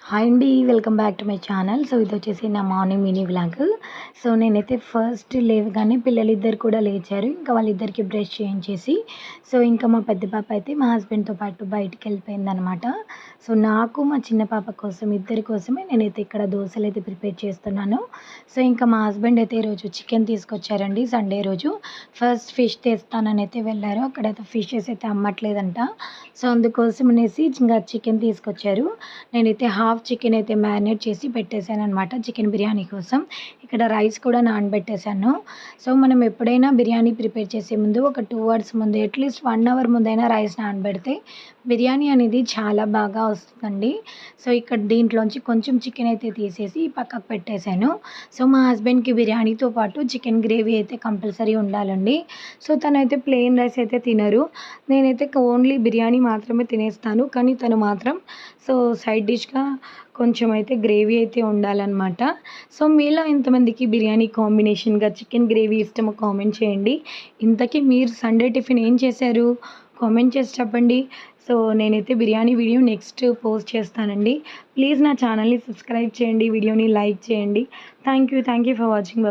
Hi అండి. Welcome back to my channel. So, ఇదొచ్చేసి నా మార్నింగ్ మినీ వ్లాగ్. సో, నేనైతే ఫస్ట్ లేవగానే పిల్లలిద్దరు కూడా లేచారు. ఇంకా వాళ్ళిద్దరికీ బ్రష్ చేయించేసి, సో, ఇంకా మా పెద్ద పాప అయితే మా హస్బెండ్‌తో పాటు బయటికెళ్ళిపోయిందనమాట. సో, నాకు మా చిన్న పాప కోసం ఇద్దరి కోసమే నేనైతే ఇక్కడ దోసలైతే ప్రిపేర్ చేస్తున్నాను. సో, ఇంకా మా హస్బెండ్ అయితే ఈరోజు చికెన్ తీసుకొచ్చారండి సండే రోజు. ఫస్ట్ ఫిష్ తెస్తాననైతే వెళ్లారు. అక్కడైతే ఫిషెస్ అయితే అమ్మట్లేదంట. సో, అందుకోసం అనేసి ఇంగా చికెన్ తీసుకొచ్చారు. నేనైతే హాఫ్ చికెన్ అయితే మ్యారినేట్ చేసి పెట్టేశాననమాట చికెన్ బిర్యానీ కోసం. ఇక్కడ రైస్ కూడా నానబెట్టేశాను. సో, మనం ఎప్పుడైనా బిర్యానీ ప్రిపేర్ చేసే ముందు ఒక 2 అవర్స్ ముందు అట్‌లీస్ట్ 1 అవర్ ముందైనా రైస్ నానబెడితే బిర్యానీ అనేది చాలా బాగా వస్తుందండి. సో, ఇక్కడ దీంట్లోంచి కొంచెం చికెన్ అయితే తీసేసి పక్కకు పెట్టేశాను. సో, మా హస్బెండ్‌కి బిర్యానీతో పాటు చికెన్ గ్రేవీ అయితే కంపల్సరీ ఉండాలండి. సో, తనైతే ప్లెయిన్ రైస్ అయితే తినరు. నేనైతే ఓన్లీ బిర్యానీ మాత్రమే తినేస్తాను. కానీ తను మాత్రం సో, సైడ్ డిష్‌గా కొంచెం అయితే గ్రేవీ అయితే ఉండాలనమాట. సో, మీలో ఎంతమందికి బిర్యానీ కాంబినేషన్‌గా చికెన్ గ్రేవీ ఇష్టమో కామెంట్ చేయండి. ఇంతకీ మీరు సండే టిఫిన్ ఏం చేశారు? కామెంట్ చేసి చెప్పండి. సో, నేనైతే బిర్యానీ వీడియో నెక్స్ట్ పోస్ట్ చేస్తానండి. ప్లీజ్ నా ఛానల్‌ని సబ్స్క్రైబ్ చేయండి. వీడియోని లైక్ చేయండి. Thank you for watching.